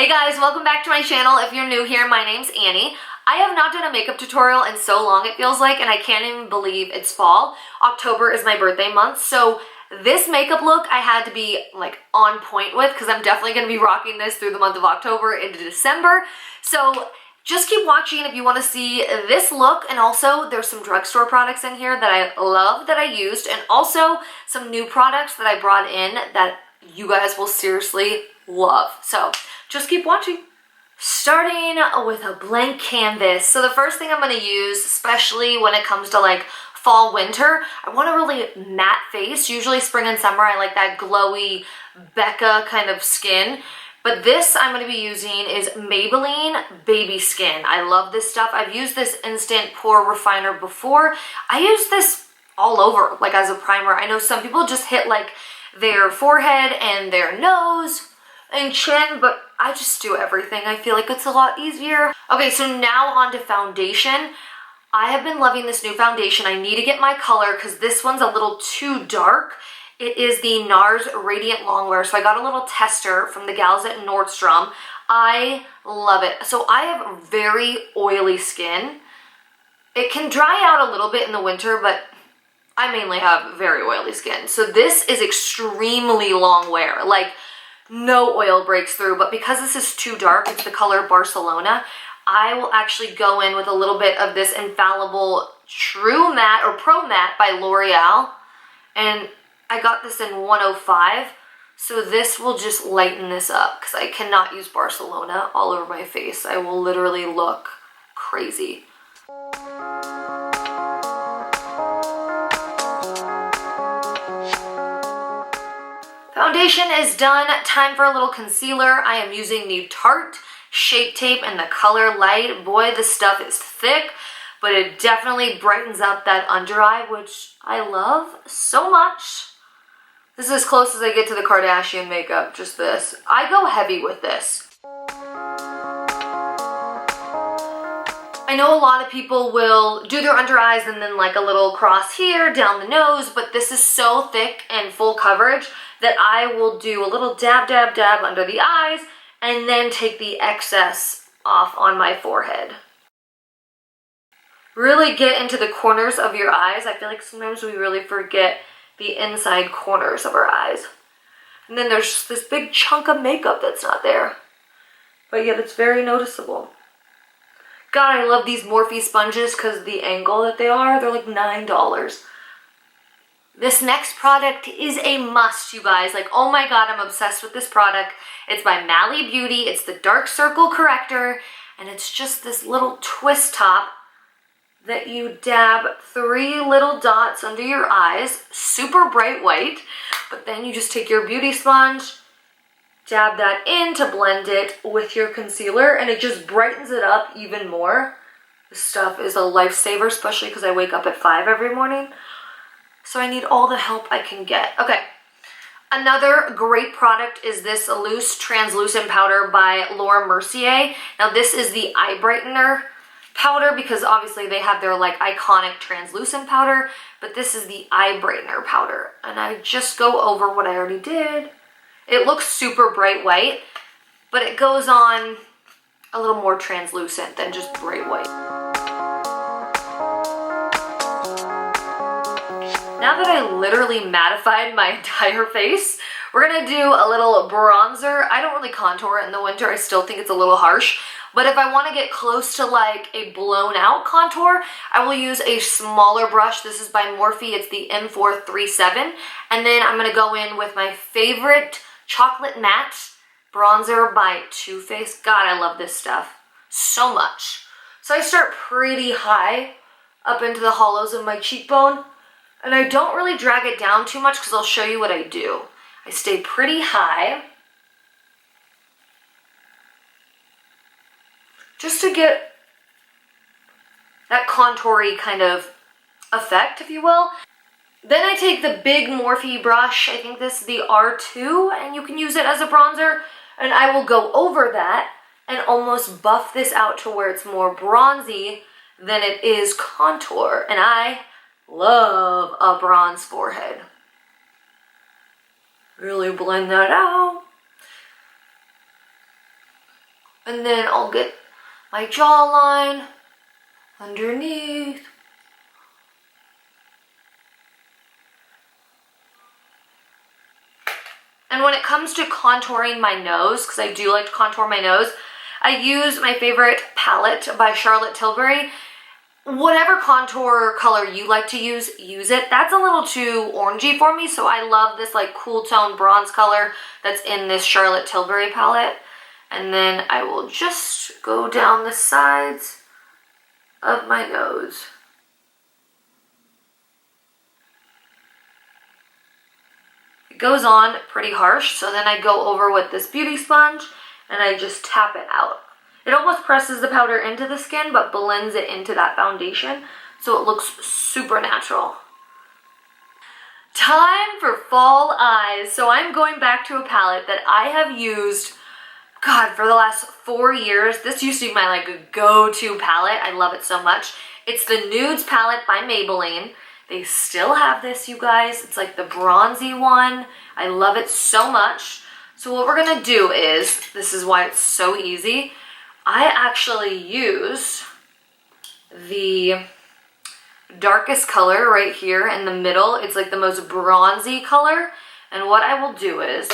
Hey guys, welcome back to my channel. If you're new here, my name's Annie. I have not done a makeup tutorial in so long it feels like, and I can't even believe it's fall. October is my birthday month, so this makeup look I had to be like on point with because I'm definitely going to be rocking this through the month of October into December. So just keep watching if you want to see this look, and also there's some drugstore products in here that I love that I used, and also some new products that I brought in that you guys will seriously love. So just keep watching. Starting with a blank canvas. So the first thing I'm going to use, especially when it comes to like fall, winter, I want a really matte face. Usually spring and summer, I like that glowy Becca kind of skin. But this I'm going to be using is Maybelline Baby Skin. I love this stuff. I've used this Instant Pore Refiner before. I use this all over, like as a primer. I know some people just hit like their forehead and their nose and chin, but I just do everything. I feel like it's a lot easier. Okay, so now on to foundation. I have been loving this new foundation. I need to get my color because this one's a little too dark. It is the Nars Radiant Longwear. So I got a little tester from the gals at Nordstrom. I love it. So I have very oily skin. It can dry out a little bit in the winter, but I mainly have very oily skin. So this is extremely long wear. Like, no oil breaks through, but because this is too dark, it's the color Barcelona, I will actually go in with a little bit of this Infallible True Matte or Pro Matte by L'Oreal, and I got this in 105, so this will just lighten this up because I cannot use Barcelona all over my face. I will literally look crazy. Foundation is done. Time for a little concealer. I am using the Tarte Shape Tape in the color Light. Boy, this stuff is thick, but it definitely brightens up that under eye, which I love so much. This is as close as I get to the Kardashian makeup, just this. I go heavy with this. I know a lot of people will do their under eyes and then like a little cross here, down the nose, but this is so thick and full coverage that I will do a little dab, dab, dab under the eyes and then take the excess off on my forehead. Really get into the corners of your eyes. I feel like sometimes we really forget the inside corners of our eyes. And then there's this big chunk of makeup that's not there, but yet it's very noticeable. God, I love these Morphe sponges because the angle that they are, they're like $9. This next product is a must, you guys. Like, oh my God, I'm obsessed with this product. It's by Mally Beauty. It's the Dark Circle Corrector, and it's just this little twist top that you dab 3 little dots under your eyes, super bright white, but then you just take your beauty sponge, dab that in to blend it with your concealer, and it just brightens it up even more. This stuff is a lifesaver, especially because I wake up at 5 every morning. So I need all the help I can get. Okay, another great product is this loose translucent powder by Laura Mercier. Now this is the eye brightener powder because obviously they have their like iconic translucent powder, but this is the eye brightener powder. And I just go over what I already did. It looks super bright white, but it goes on a little more translucent than just bright white. Now that I literally mattified my entire face, we're gonna do a little bronzer. I don't really contour it in the winter. I still think it's a little harsh, but if I wanna get close to like a blown out contour, I will use a smaller brush. This is by Morphe, it's the M437. And then I'm gonna go in with my favorite Chocolate Matte bronzer by Too Faced. God, I love this stuff so much. So I start pretty high up into the hollows of my cheekbone, and I don't really drag it down too much because I'll show you what I do. I stay pretty high just to get that contoury kind of effect, if you will. Then I take the big Morphe brush, I think this is the R2, and you can use it as a bronzer, and I will go over that and almost buff this out to where it's more bronzy than it is contour, and I love a bronze forehead. Really blend that out. And then I'll get my jawline underneath. And when it comes to contouring my nose, because I do like to contour my nose, I use my favorite palette by Charlotte Tilbury. Whatever contour color you like to use it. That's a little too orangey for me, so I love this like cool tone bronze color that's in this Charlotte Tilbury palette. And then I will just go down the sides of my nose. It goes on pretty harsh, so then I go over with this beauty sponge and I just tap it out. It almost presses the powder into the skin but blends it into that foundation so it looks super natural. Time for fall eyes. So I'm going back to a palette that I have used, God, for the last 4 years. This used to be my like go-to palette. I love it so much. It's the Nudes palette by Maybelline. They still have this, you guys. It's like the bronzy one. I love it so much. So what we're gonna do is, this is why it's so easy, I actually use the darkest color right here in the middle. It's like the most bronzy color. And what I will do is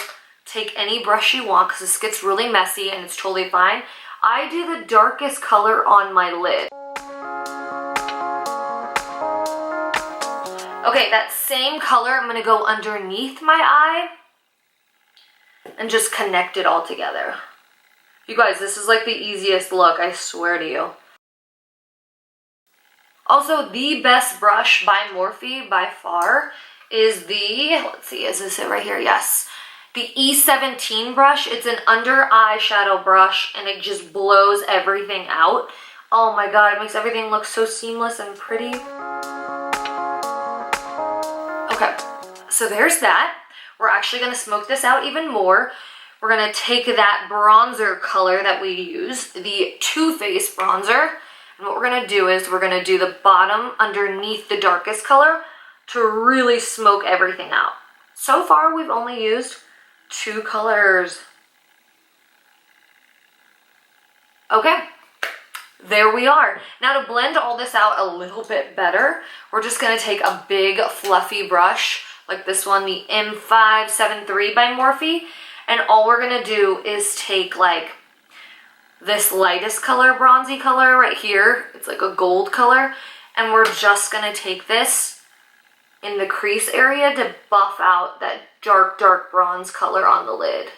take any brush you want, because this gets really messy and it's totally fine. I do the darkest color on my lid. Okay, that same color, I'm gonna go underneath my eye and just connect it all together. You guys, this is like the easiest look, I swear to you. Also, the best brush by Morphe by far is the, let's see, is this it right here? Yes. The E17 brush. It's an under eyeshadow brush and it just blows everything out. Oh my God, it makes everything look so seamless and pretty. Okay, so there's that. We're actually gonna smoke this out even more. We're gonna take that bronzer color that we use, the Too Faced bronzer, and what we're gonna do is we're gonna do the bottom underneath the darkest color to really smoke everything out. So far, we've only used 2 colors. Okay, there we are. Now to blend all this out a little bit better, we're just gonna take a big fluffy brush, like this one, the M573 by Morphe, and all we're gonna do is take like this lightest color, bronzy color right here, it's like a gold color, and we're just gonna take this in the crease area to buff out that dark bronze color on the lid.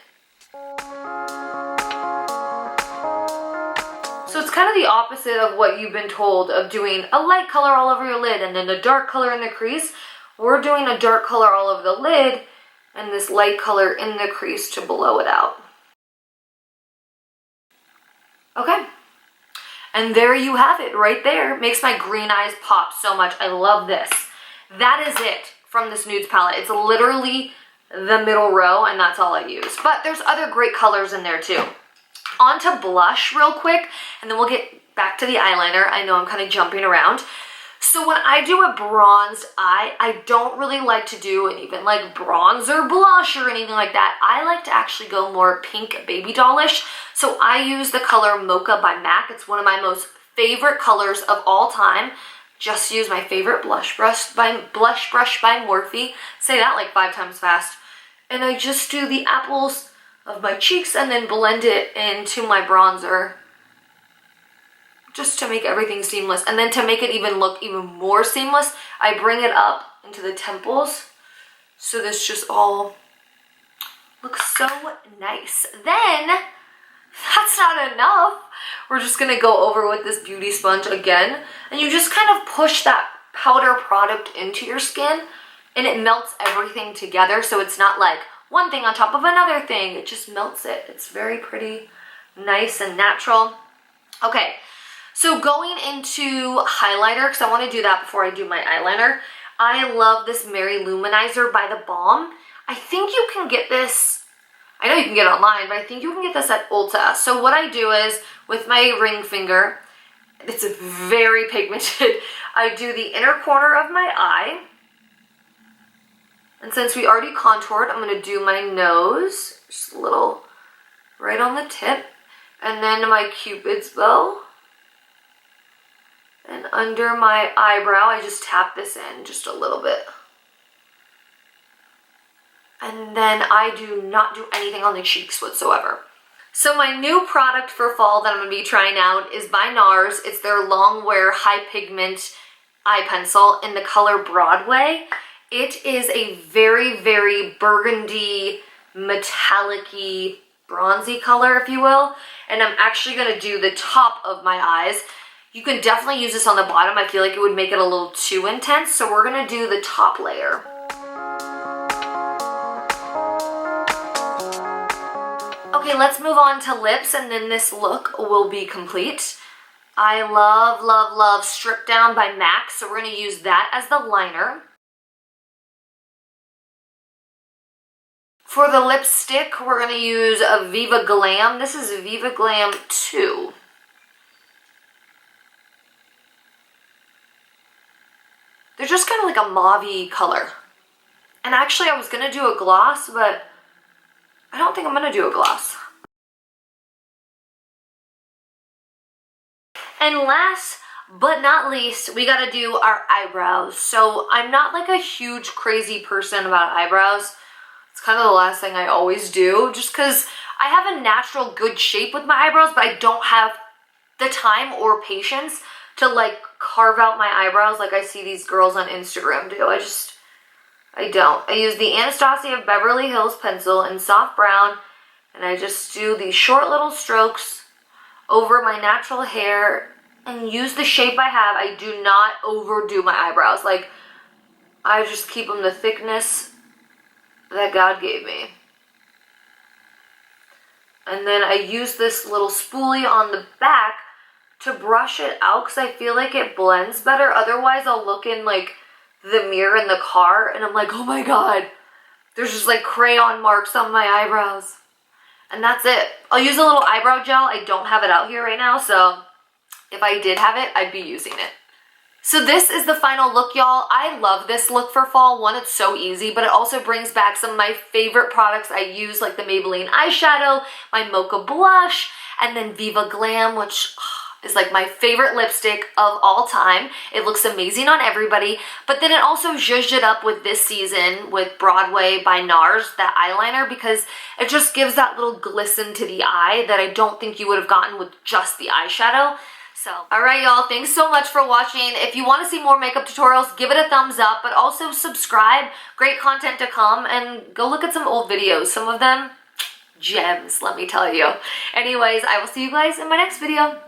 So it's kind of the opposite of what you've been told of doing a light color all over your lid and then a dark color in the crease. We're doing a dark color all over the lid and this light color in the crease to blow it out. Okay. And there you have it right there. Makes my green eyes pop so much. I love this. That is it from this Nudes palette. It's literally the middle row and that's all I use. But there's other great colors in there too. On to blush real quick and then we'll get back to the eyeliner. I know I'm kind of jumping around. So when I do a bronzed eye, I don't really like to do an even like bronzer blush or anything like that. I like to actually go more pink baby dollish. So I use the color Mocha by MAC. It's one of my most favorite colors of all time. Just use my favorite blush brush by Morphe. Say that like 5 times fast. And I just do the apples of my cheeks and then blend it into my bronzer just to make everything seamless. And then to make it even look even more seamless, I bring it up into the temples so this just all looks so nice. Then that's not enough. We're just gonna go over with this beauty sponge again, and you just kind of push that powder product into your skin and it melts everything together, so it's not like one thing on top of another thing. It just melts it. It's very pretty, nice and natural. Okay, so going into highlighter, because I want to do that before I do my eyeliner. I love this Mary Luminizer by The Balm. I think you can get this, I know you can get it online, but I think you can get this at Ulta. So what I do is, with my ring finger, it's very pigmented, I do the inner corner of my eye. And since we already contoured, I'm going to do my nose, just a little right on the tip. And then my Cupid's bow. And under my eyebrow, I just tap this in just a little bit. And then I do not do anything on the cheeks whatsoever. So my new product for fall that I'm going to be trying out is by Nars. It's their long wear high pigment eye pencil in the color Broadway. It is a very, very burgundy, metallic-y, bronzy color, if you will. And I'm actually going to do the top of my eyes. You can definitely use this on the bottom. I feel like it would make it a little too intense. So we're going to do the top layer. Okay, let's move on to lips, and then this look will be complete. I love, love, love Strip Down by MAC, so we're going to use that as the liner. For the lipstick, we're going to use a Viva Glam. This is Viva Glam 2. They're just kind of like a mauve-y color. And actually, I was going to do a gloss, but I don't think I'm going to do a gloss. And last but not least, we got to do our eyebrows. So I'm not like a huge crazy person about eyebrows. It's kind of the last thing I always do, just because I have a natural good shape with my eyebrows, but I don't have the time or patience to like carve out my eyebrows like I see these girls on Instagram do. I don't. I use the Anastasia Beverly Hills pencil in soft brown, and I just do these short little strokes over my natural hair and use the shape I have. I do not overdo my eyebrows. Like, I just keep them the thickness that God gave me. And then I use this little spoolie on the back to brush it out because I feel like it blends better. Otherwise, I'll look in like the mirror in the car and I'm like, oh my God, there's just like crayon marks on my eyebrows. And that's it. I'll use a little eyebrow gel. I don't have it out here right now, so if I did have it, I'd be using it. So this is the final look, y'all. I love this look for fall. One, it's so easy, but it also brings back some of my favorite products I use, like the Maybelline eyeshadow, my Mocha blush, and then Viva Glam, which is like my favorite lipstick of all time. It looks amazing on everybody, but then it also zhuzhed it up with this season with Broadway by Nars, that eyeliner, because it just gives that little glisten to the eye that I don't think you would have gotten with just the eyeshadow. So, alright y'all, thanks so much for watching. If you want to see more makeup tutorials, give it a thumbs up, but also subscribe. Great content to come, and go look at some old videos. Some of them, gems, let me tell you. Anyways, I will see you guys in my next video.